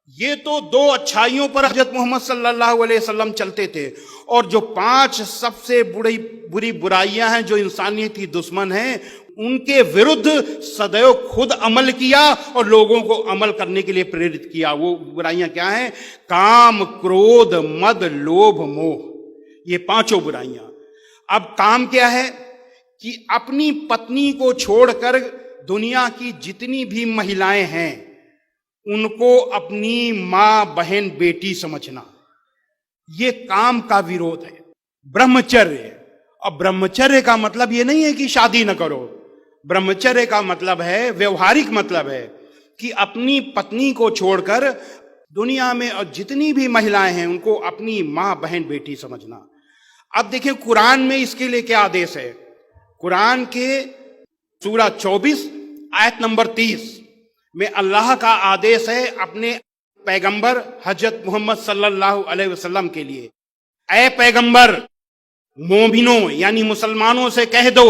ये तो दो अच्छाइयों पर हजरत मोहम्मद सल्लल्लाहु अलैहि वसल्लम चलते थे, और जो 5 सबसे बुरी बुराइयां हैं जो इंसानियत की दुश्मन हैं, उनके विरुद्ध सदैव खुद अमल किया और लोगों को अमल करने के लिए प्रेरित किया। वो बुराइयां क्या हैं? काम, क्रोध, मद, लोभ, मोह, ये 5 बुराइयां। अब काम क्या है कि अपनी पत्नी को छोड़कर दुनिया की जितनी भी महिलाएं हैं उनको अपनी मां, बहन, बेटी समझना, ये काम का विरोध है। ब्रह्मचर्य, और ब्रह्मचर्य का मतलब ये नहीं है कि शादी न करो। ब्रह्मचर्य का मतलब है, व्यवहारिक मतलब है कि अपनी पत्नी को छोड़कर दुनिया में और जितनी भी महिलाएं हैं उनको अपनी मां, बहन, बेटी समझना। अब देखिए कुरान में इसके लिए क्या आदेश है। कुरान के सूरा 24 आयत नंबर 30 में अल्लाह का आदेश है अपने पैगंबर हजरत मोहम्मद सल्लल्लाहु अलैहि वसल्लम के लिए, ऐ पैगंबर, मोमिनों यानी मुसलमानों से कह दो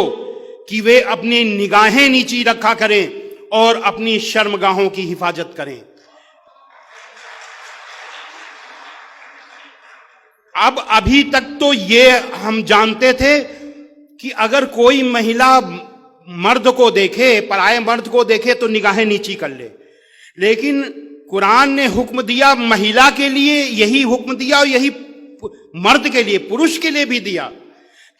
कि वे अपनी निगाहें नीची रखा करें और अपनी शर्मगाहों की हिफाजत करें। अब अभी तक तो ये हम जानते थे कि अगर कोई महिला मर्द को देखे, पराये मर्द को देखे तो निगाहें नीची कर ले, लेकिन कुरान ने हुक्म दिया महिला के लिए, यही हुक्म दिया और यही मर्द के लिए, पुरुष के लिए भी दिया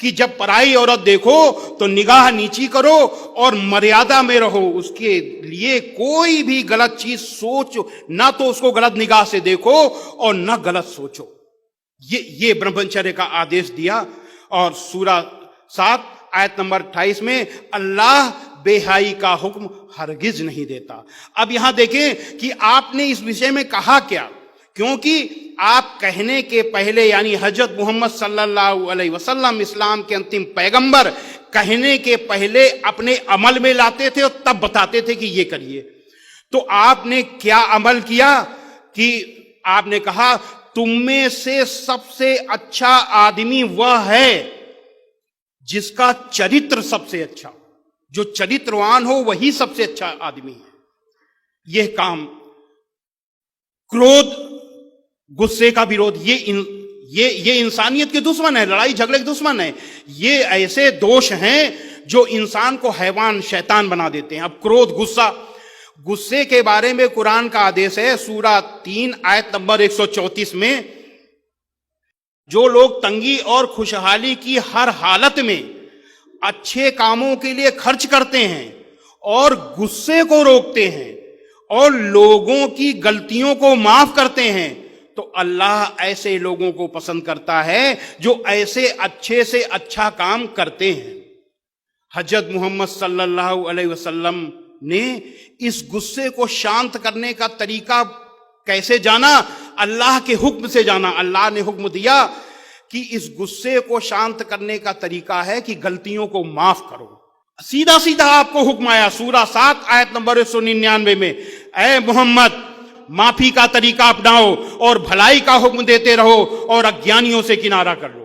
कि जब पराई औरत देखो तो निगाह नीची करो और मर्यादा में रहो। उसके लिए कोई भी गलत चीज सोचो ना, तो उसको गलत निगाह से देखो और ना गलत सोचो। ये ब्रह्मचर्य का आदेश दिया। और सूरा 7 आयत नंबर 28 में अल्लाह बेहाई का हुक्म हरगिज नहीं देता। अब यहां देखें कि आपने इस विषय में कहा क्या, क्योंकि आप कहने के पहले यानी हजरत मोहम्मद सल्लल्लाहु अलैहि वसल्लम इस्लाम के अंतिम पैगंबर, कहने के पहले अपने अमल में लाते थे और तब बताते थे कि ये करिए। तो आपने क्या अमल किया कि आपने कहा तुम में से सबसे अच्छा आदमी वह है जिसका चरित्र सबसे अच्छा, जो चरित्रवान हो वही सबसे अच्छा आदमी है। यह काम, क्रोध, गुस्से का विरोध, ये इंसानियत के दुश्मन है, लड़ाई झगड़े के दुश्मन है। ये ऐसे दोष हैं जो इंसान को हैवान, शैतान बना देते हैं। अब क्रोध, गुस्से के बारे में कुरान का आदेश है सूरा 3 आयत नंबर 134 में, जो लोग तंगी और खुशहाली की हर हालत में अच्छे कामों के लिए खर्च करते हैं और गुस्से को रोकते हैं और लोगों की गलतियों को माफ करते हैं, तो अल्लाह ऐसे लोगों को पसंद करता है जो ऐसे अच्छे से अच्छा काम करते हैं। हजरत मोहम्मद सल्लल्लाहु अलैहि वसल्लम ने इस गुस्से को शांत करने का तरीका कैसे जाना? अल्लाह के हुक्म से जाना। अल्लाह ने हुक्म दिया कि इस गुस्से को शांत करने का तरीका है कि गलतियों को माफ करो। सीधा सीधा आपको हुक्म आया सूरा 7 आयत नंबर 199 में, ऐ मोहम्मद, माफी का तरीका अपनाओ और भलाई का हुक्म देते रहो और अज्ञानियों से किनारा कर लो।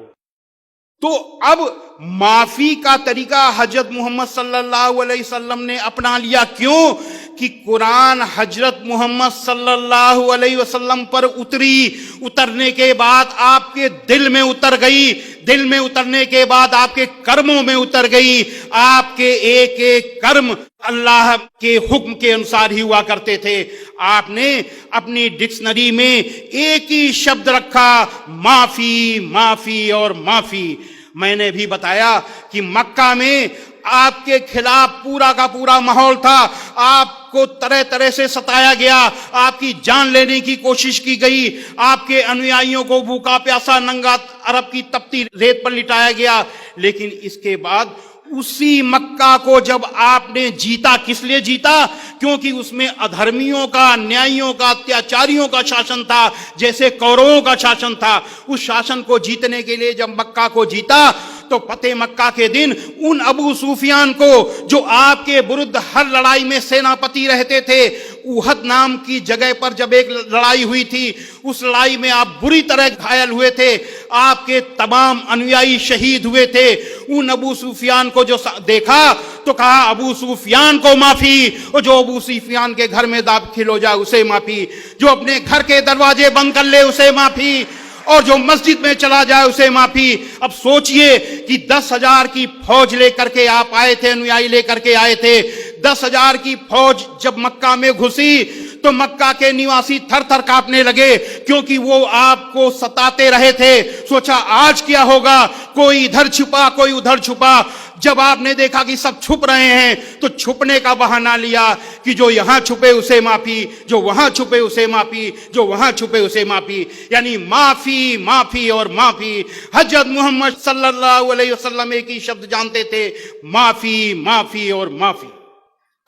तो अब माफी का तरीका हजरत मोहम्मद सल्लल्लाहु अलैहि वसल्लम ने अपना लिया। क्यों? कि कुरान हजरत मोहम्मद सल्लल्लाहु अलैहि वसल्लम पर उतरने के बाद आपके दिल में उतर गई, दिल में उतरने के बाद आपके कर्मों में उतर गई। आपके एक एक कर्म अल्लाह के हुक्म के अनुसार ही हुआ करते थे। आपने अपनी डिक्शनरी में एक ही शब्द रखा, माफी, माफी और माफी। मैंने भी बताया कि मक्का में आपके खिलाफ पूरा का पूरा माहौल था, आपको तरह तरह से सताया गया, आपकी जान लेने की कोशिश की गई, आपके अनुयायियों को भूखा प्यासा नंगा अरब की तपती रेत पर लिटाया गया। लेकिन इसके बाद उसी मक्का को जब आपने जीता, किस लिए जीता? क्योंकि उसमें अधर्मियों का, अन्यायियों का, अत्याचारियों का शासन था, जैसे कौरवों का शासन था। उस शासन को जीतने के लिए जब मक्का को जीता तो फतेह मक्का के दिन उन अबू सुफियान को, जो आपके विरुद्ध हर लड़ाई में सेनापति रहते थे, उहद नाम की जगह पर जब एक लड़ाई हुई थी, उस लड़ाई में आप बुरी तरह घायल हुए थे, आपके तमाम अनुयायी शहीद हुए थे। उन अबू सुफियान को जो देखा तो कहा अबू सुफियान को माफी, और जो अबू सुफियान के घर में दाखिल हो जाए उसे माफी, जो अपने घर के दरवाजे बंद कर ले उसे माफी, और जो मस्जिद में चला जाए उसे माफी। अब सोचिए कि 10,000 की फौज लेकर के आप आए थे, अनुयायी लेकर के आए थे। 10,000 की फौज जब मक्का में घुसी तो मक्का के निवासी थर थर कांपने लगे, क्योंकि वो आपको सताते रहे थे। सोचा आज क्या होगा, कोई इधर छुपा कोई उधर छुपा। जब आपने देखा कि सब छुप रहे हैं तो छुपने का बहाना लिया कि जो यहां छुपे उसे माफी, जो वहां छुपे उसे माफी, जो वहां छुपे उसे माफी, यानी माफी माफी और माफी। हजरत मोहम्मद सल्लल्लाहु अलैहि वसल्लम एक ही शब्द जानते थे, माफी माफी और माफी।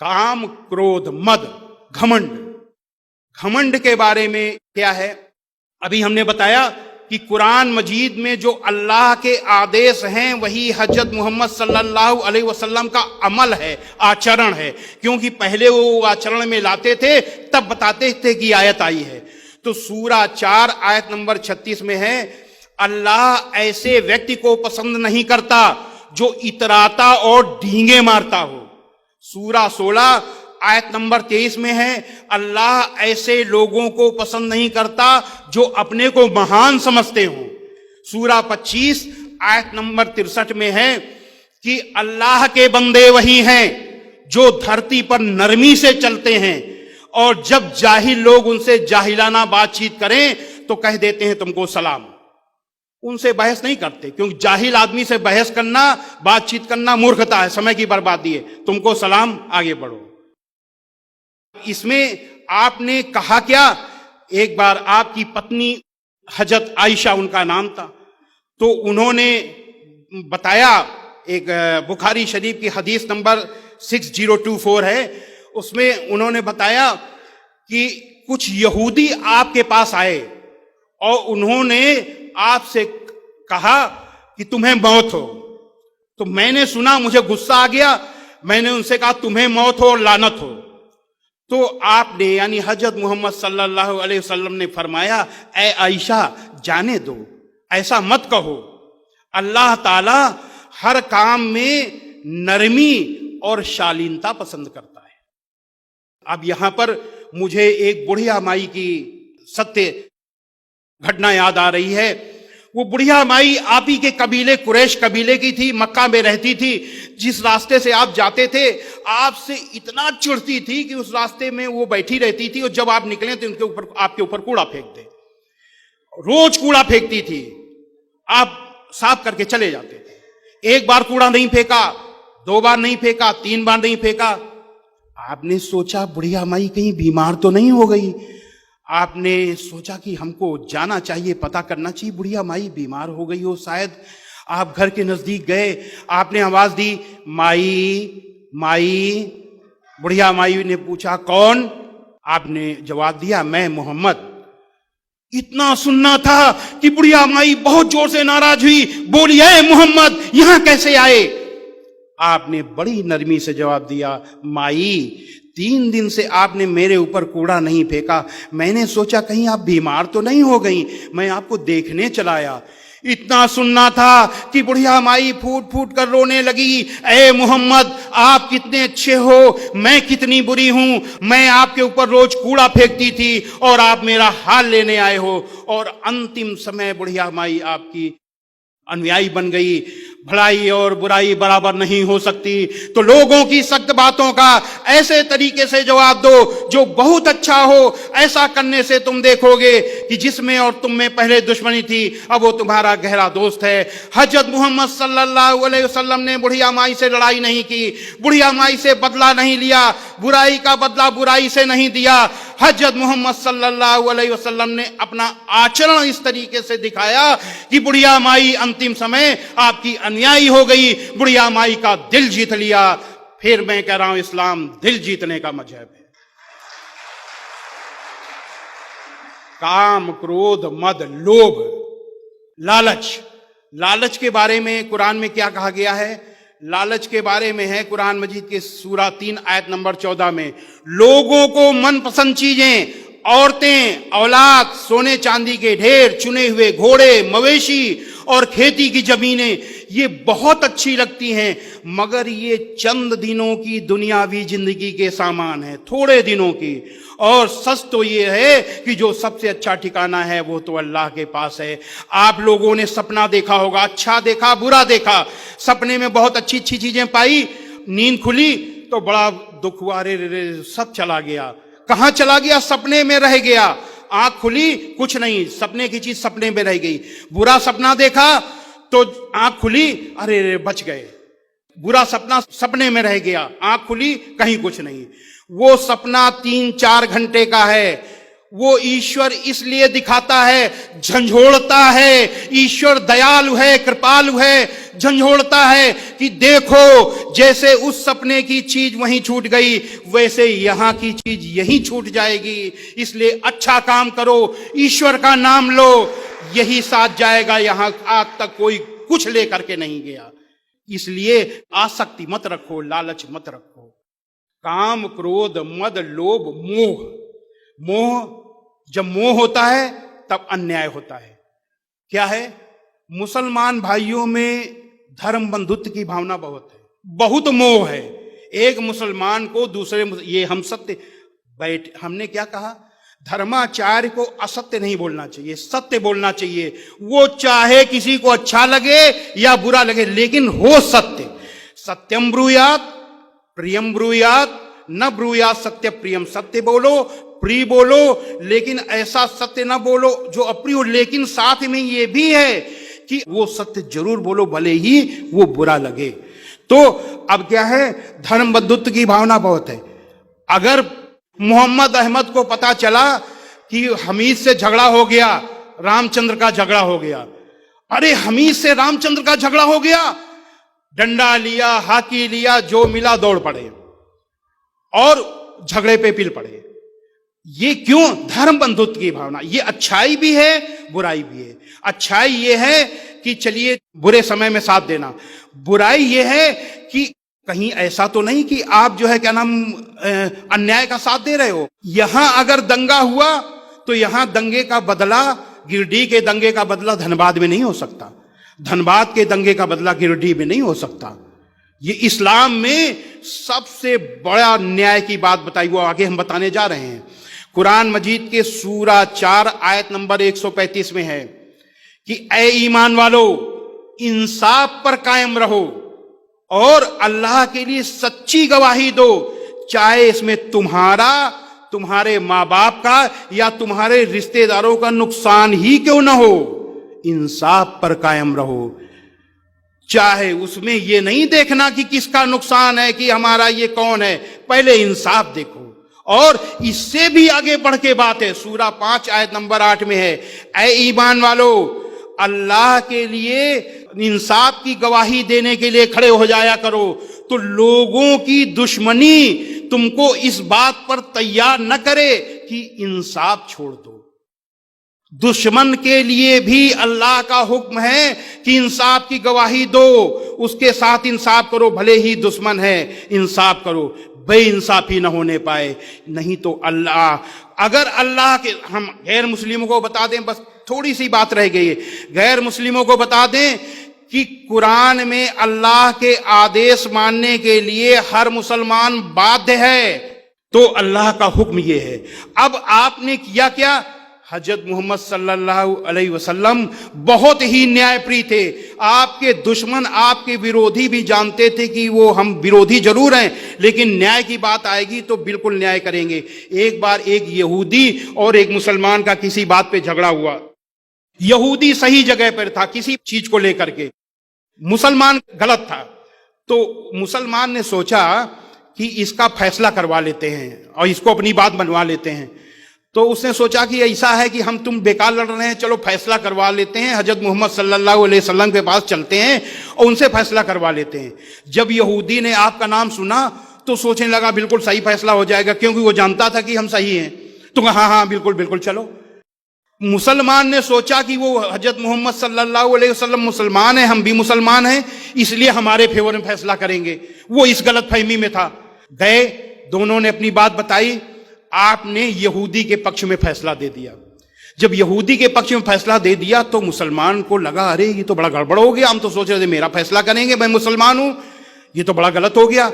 काम, क्रोध, मद, घमंड। घमंड के बारे में क्या है, अभी हमने बताया कि कुरान मजीद में जो अल्लाह के आदेश हैं वही हजरत मोहम्मद सल्लल्लाहु अलैहि वसल्लम का अमल है, आचरण है। क्योंकि पहले वो आचरण में लाते थे तब बताते थे कि आयत आई है। तो सूरा 4 आयत नंबर 36 में है, अल्लाह ऐसे व्यक्ति को पसंद नहीं करता जो इतराता और ढींगे मारता हो। सूरा 16 आयत नंबर 23 में है, अल्लाह ऐसे लोगों को पसंद नहीं करता जो अपने को महान समझते हो। सूरा 25 आयत नंबर 63 में है कि अल्लाह के बंदे वही हैं जो धरती पर नरमी से चलते हैं, और जब जाहिल लोग उनसे जाहिलाना बातचीत करें तो कह देते हैं तुमको सलाम। उनसे बहस नहीं करते, क्योंकि जाहिल आदमी से बहस करना, बातचीत करना मूर्खता है, समय की बर्बादी है। तुमको सलाम, आगे बढ़ो। इसमें आपने कहा क्या, एक बार आपकी पत्नी हजरत आयशा उनका नाम था, तो उन्होंने बताया, एक बुखारी शरीफ की हदीस नंबर 6024 है, उसमें उन्होंने बताया कि कुछ यहूदी आपके पास आए और उन्होंने आपसे कहा कि तुम्हें मौत हो। तो मैंने सुना, मुझे गुस्सा आ गया, मैंने उनसे कहा तुम्हें मौत हो और लानत हो। तो आपने यानी हजरत मोहम्मद सल्लल्लाहु अलैहि वसल्लम ने फरमाया, ए आयशा जाने दो, ऐसा मत कहो। अल्लाह ताला हर काम में नरमी और शालीनता पसंद करता है। अब यहां पर मुझे एक बुढ़िया माई की सत्य घटना याद आ रही है। वो बुढ़िया माई आप ही के कबीले, कुरैश कबीले की थी, मक्का में रहती थी। जिस रास्ते से आप जाते थे आपसे इतना चिढ़ती थी कि उस रास्ते में वो बैठी रहती थी, और जब आप निकले तो उनके ऊपर, आपके ऊपर कूड़ा फेंक दे। रोज कूड़ा फेंकती थी, आप साफ करके चले जाते थे। एक बार कूड़ा नहीं फेंका, 2 बार नहीं फेंका, 3 बार नहीं फेंका। आपने सोचा बुढ़िया माई कहीं बीमार तो नहीं हो गई। आपने सोचा कि हमको जाना चाहिए, पता करना चाहिए, बुढ़िया माई बीमार हो गई हो शायद। आप घर के नजदीक गए, आपने आवाज दी, माई माई। बुढ़िया माई ने पूछा कौन? आपने जवाब दिया, मैं मोहम्मद। इतना सुनना था कि बुढ़िया माई बहुत जोर से नाराज हुई, बोली, ऐ मोहम्मद यहां कैसे आए? आपने बड़ी नरमी से जवाब दिया, माई 3 दिन से आपने मेरे ऊपर कूड़ा नहीं फेंका, मैंने सोचा कहीं आप बीमार तो नहीं हो गई, मैं आपको देखने चला आया। इतना सुनना था कि बुढ़िया माई फूट फूट कर रोने लगी, ए मोहम्मद आप कितने अच्छे हो, मैं कितनी बुरी हूं, मैं आपके ऊपर रोज कूड़ा फेंकती थी और आप मेरा हाल लेने आए हो। और अंतिम समय बुढ़िया माई आपकी अनुयायी बन गई। भलाई और बुराई बराबर नहीं हो सकती, तो लोगों की सख्त बातों का ऐसे तरीके से जवाब दो जो बहुत अच्छा हो। ऐसा करने से तुम देखोगे कि जिसमें और तुम में पहले दुश्मनी थी अब वो तुम्हारा गहरा दोस्त है। हजरत मोहम्मद सल्लल्लाहु अलैहि वसल्लम ने बुढ़िया माई से लड़ाई नहीं की, बुढ़िया माई से बदला नहीं लिया, बुराई का बदला बुराई से नहीं दिया। हजरत मोहम्मद सल्लल्लाहु अलैहि वसल्लम ने अपना आचरण इस तरीके से दिखाया कि बुढ़िया माई अंतिम समय आपकी अनुयायी हो गई, बुढ़िया माई का दिल जीत लिया। फिर मैं कह रहा हूं, इस्लाम दिल जीतने का मजहब है। काम, क्रोध, मद, लोभ, लालच, लालच के बारे में कुरान में क्या कहा गया है? लालच के बारे में है कुरान मजीद के सूरा 3 आयत नंबर 14 में, लोगों को मनपसंद चीजें, औरतें, औलाद, सोने चांदी के ढेर, चुने हुए घोड़े, मवेशी और खेती की जमीनें ये बहुत अच्छी लगती हैं, मगर ये चंद दिनों की दुनियावी जिंदगी के सामान है, थोड़े दिनों की। और सच तो ये है कि जो सबसे अच्छा ठिकाना है वो तो अल्लाह के पास है। आप लोगों ने सपना देखा होगा, अच्छा देखा, बुरा देखा, सपने में बहुत अच्छी अच्छी चीजें पाई, नींद खुली तो बड़ा दुख हुआ, रे रे रे सब चला गया। कहां चला गया? सपने में रह गया। आंख खुली, कुछ नहीं, सपने की चीज सपने में रह गई। बुरा सपना देखा तो आंख खुली, अरे रे बच गए। बुरा सपना सपने में रह गया, आंख खुली, कहीं कुछ नहीं। वो सपना 3-4 घंटे का है। वो ईश्वर इसलिए दिखाता है, झंझोड़ता है। ईश्वर दयालु है, कृपालु है, झंझोड़ता है कि देखो जैसे उस सपने की चीज वहीं छूट गई, वैसे यहां की चीज यहीं छूट जाएगी। इसलिए अच्छा काम करो, ईश्वर का नाम लो, यही साथ जाएगा। यहां आज तक कोई कुछ लेकर के नहीं गया। इसलिए आसक्ति मत रखो, लालच मत रखो। काम, क्रोध, मद, लोभ, मोह। मोह, जब मोह होता है तब अन्याय होता है। क्या है? मुसलमान भाइयों में धर्म बंधुत्व की भावना बहुत है, बहुत मोह है। एक मुसलमान को दूसरे, ये हम सत्य बैठ, हमने क्या कहा? धर्माचार्य को असत्य नहीं बोलना चाहिए, सत्य बोलना चाहिए। वो चाहे किसी को अच्छा लगे या बुरा लगे, लेकिन हो सत्य। सत्यम ब्रूयात प्रियम ब्रूयात न ब्रूयात सत्य प्रियम। सत्य बोलो, प्रिय बोलो, लेकिन ऐसा सत्य ना बोलो जो अप्रिय हो। लेकिन साथ में ये भी है कि वो सत्य जरूर बोलो, भले ही वो बुरा लगे। तो अब क्या है? धर्म बंधुत्व की भावना बहुत है। अगर मोहम्मद अहमद को पता चला कि हमीद से झगड़ा हो गया, रामचंद्र का झगड़ा हो गया, अरे हमीद से रामचंद्र का झगड़ा हो गया, डंडा लिया, हाकी लिया, जो मिला दौड़ पड़े और झगड़े पे पिल पड़े। ये क्यों? धर्म बंधुत्व की भावना। ये अच्छाई भी है, बुराई भी है। अच्छाई ये है कि चलिए बुरे समय में साथ देना। बुराई ये है कि कहीं ऐसा तो नहीं कि आप जो है क्या नाम अन्याय का साथ दे रहे हो। यहां अगर दंगा हुआ तो यहां दंगे का बदला, गिरडीह के दंगे का बदला धनबाद में नहीं हो सकता, धनबाद के दंगे का बदला गिरडीह में नहीं हो सकता। ये इस्लाम में सबसे बड़ा न्याय की बात बताई, वो आगे हम बताने जा रहे हैं। कुरान मजीद के सूरा 4 आयत नंबर 135 में है कि ऐ ईमान वालो, इंसाफ पर कायम रहो और अल्लाह के लिए सच्ची गवाही दो, चाहे इसमें तुम्हारा, तुम्हारे माँ बाप का या तुम्हारे रिश्तेदारों का नुकसान ही क्यों ना हो। इंसाफ पर कायम रहो। चाहे उसमें ये नहीं देखना कि किसका नुकसान है, कि हमारा ये कौन है, पहले इंसाफ देखो। और इससे भी आगे बढ़ के बात है, सूरा 5 आयत नंबर 8 में है, ऐ ईमान वालो, अल्लाह के लिए इंसाफ की गवाही देने के लिए खड़े हो जाया करो। तो लोगों की दुश्मनी तुमको इस बात पर तैयार न करे कि इंसाफ छोड़ दो। दुश्मन के लिए भी अल्लाह का हुक्म है कि इंसाफ की गवाही दो, उसके साथ इंसाफ करो, भले ही दुश्मन है, इंसाफ करो, बेइंसाफी न होने पाए। नहीं तो अल्लाह, अगर अल्लाह के, हम गैर मुस्लिमों को बता दें, बस थोड़ी सी बात रह गई है, गैर मुस्लिमों को बता दें कि कुरान में अल्लाह के आदेश मानने के लिए हर मुसलमान बाध्य है। तो अल्लाह का हुक्म ये है। अब आपने किया क्या? हजरत मोहम्मद सल्लल्लाहु अलैहि वसल्लम बहुत ही न्यायप्रिय थे। आपके दुश्मन, आपके विरोधी भी जानते थे कि वो हम विरोधी जरूर हैं, लेकिन न्याय की बात आएगी तो बिल्कुल न्याय करेंगे। एक बार एक यहूदी और एक मुसलमान का किसी बात पे झगड़ा हुआ। यहूदी सही जगह पर था किसी चीज को लेकर के, मुसलमान गलत था। तो मुसलमान ने सोचा कि इसका फैसला करवा लेते हैं और इसको अपनी बात बनवा लेते हैं। तो उसने सोचा कि ऐसा है कि हम तुम बेकार लड़ रहे हैं, चलो फैसला करवा लेते हैं, हजरत मोहम्मद सल्लल्लाहु अलैहि वसल्लम के पास चलते हैं और उनसे फैसला करवा लेते हैं। जब यहूदी ने आपका नाम सुना तो सोचने लगा बिल्कुल सही फैसला हो जाएगा, क्योंकि वो जानता था कि हम सही हैं। तो हाँ हाँ बिल्कुल बिल्कुल चलो। मुसलमान ने सोचा कि वो हजरत मोहम्मद सल्लल्लाहु अलैहि वसल्लम मुसलमान है, हम भी मुसलमान हैं, इसलिए हमारे फेवर में फैसला करेंगे। वो इस गलत फहमी में था। गए, दोनों ने अपनी बात बताई, आपने यहूदी के पक्ष में फैसला दे दिया। जब यहूदी के पक्ष में फैसला दे दिया तो मुसलमान को लगा, अरे ये तो बड़ा गड़बड़ हो गया, हम तो सोच रहे थे मेरा फैसला करेंगे, मैं मुसलमान हूं, ये तो बड़ा गलत हो गया।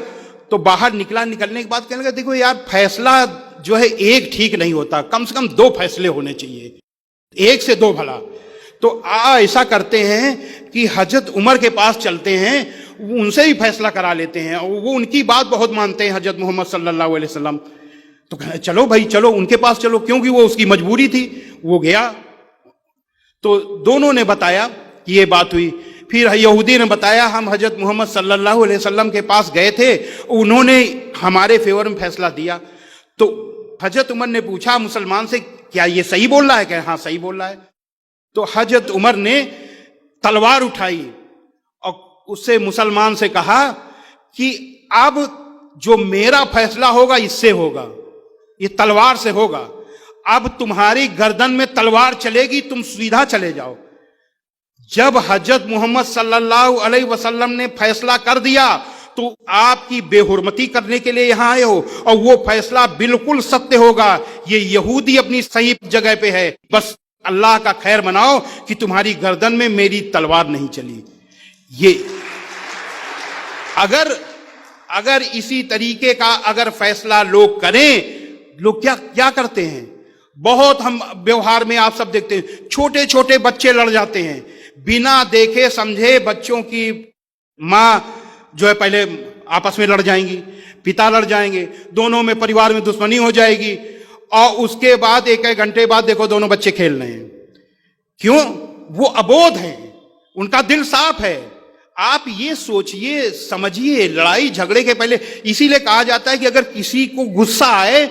तो बाहर निकला, निकलने के बाद कहने लगा, देखो यार, फैसला जो है एक ठीक नहीं होता, कम से कम 2 फैसले होने चाहिए, 1 से 2 भला। तो ऐसा करते हैं कि हजरत उमर के पास चलते हैं, उनसे भी फैसला करा लेते हैं, वो उनकी बात बहुत मानते हैं हजरत मोहम्मद सल्लल्लाहु अलैहि वसल्लम। तो कहा चलो भाई चलो, उनके पास चलो, क्योंकि वो उसकी मजबूरी थी। वो गया तो दोनों ने बताया कि ये बात हुई। फिर यहूदी ने बताया, हम हजरत मोहम्मद सल्लल्लाहु अलैहि वसल्लम के पास गए थे, उन्होंने हमारे फेवर में फैसला दिया। तो हजरत उमर ने पूछा मुसलमान से, क्या ये सही बोल रहा है? क्या हाँ सही बोल रहा है। तो हजरत उमर ने तलवार उठाई और उससे मुसलमान से कहा कि अब जो मेरा फैसला होगा इससे होगा, ये तलवार से होगा। अब तुम्हारी गर्दन में तलवार चलेगी, तुम सीधा चले जाओ। जब हजरत मोहम्मद सल्लल्लाहु अलैहि वसल्लम ने फैसला कर दिया तो आपकी बेहुरमती करने के लिए यहां आए हो, और वो फैसला बिल्कुल सत्य होगा। ये यहूदी अपनी सही जगह पे है, बस अल्लाह का खैर मनाओ कि तुम्हारी गर्दन में मेरी तलवार नहीं चली। ये अगर इसी तरीके का अगर फैसला लोग करें, लोग क्या क्या करते हैं, बहुत हम व्यवहार में आप सब देखते हैं, छोटे छोटे बच्चे लड़ जाते हैं, बिना देखे समझे बच्चों की मां जो है पहले आपस में लड़ जाएंगी, पिता लड़ जाएंगे, दोनों में परिवार में दुश्मनी हो जाएगी, और उसके बाद 1-1 घंटे बाद देखो दोनों बच्चे खेल रहे हैं। क्यों? वो अबोध हैं, उनका दिल साफ है। आप ये सोचिए, समझिए, लड़ाई झगड़े के पहले इसीलिए कहा जाता है कि अगर किसी को गुस्सा आए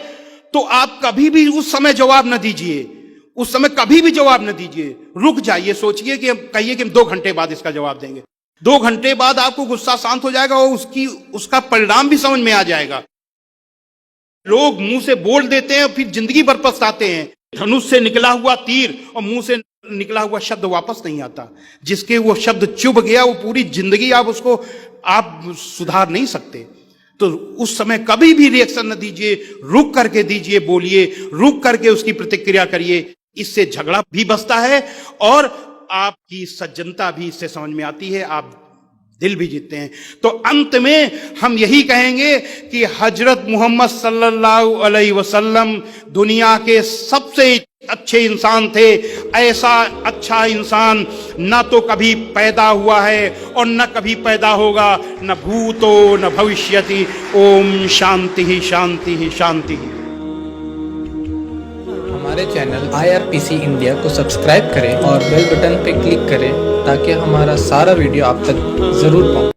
तो आप कभी भी उस समय जवाब न दीजिए, उस समय कभी भी जवाब न दीजिए, रुक जाइए, सोचिए कि कहिए कि हम 2 घंटे बाद इसका जवाब देंगे। 2 घंटे बाद आपको गुस्सा शांत हो जाएगा और उसका परिणाम भी समझ में आ जाएगा। लोग मुंह से बोल देते हैं, फिर जिंदगी भर पछताते हैं। धनुष से निकला हुआ तीर और मुंह से निकला हुआ शब्द वापस नहीं आता। जिसके वो शब्द चुभ गया, वो पूरी जिंदगी आप सुधार नहीं सकते। तो उस समय कभी भी रिएक्शन न दीजिए, रुक करके दीजिए, बोलिए, रुक करके उसकी प्रतिक्रिया करिए। इससे झगड़ा भी बचता है और आपकी सज्जनता भी इससे समझ में आती है, आप दिल भी जीतते हैं। तो अंत में हम यही कहेंगे कि हजरत मोहम्मद सल्लल्लाहु अलैहि वसल्लम दुनिया के सबसे अच्छे इंसान थे। ऐसा अच्छा इंसान न तो कभी पैदा हुआ है और न कभी पैदा होगा, न भूतो न भविष्यति। ओम शांति ही शांति ही शांति ही। हमारे चैनल IRPC इंडिया को सब्सक्राइब करें और बेल बटन पे क्लिक करें ताकि हमारा सारा वीडियो आप तक जरूर पहुंचे।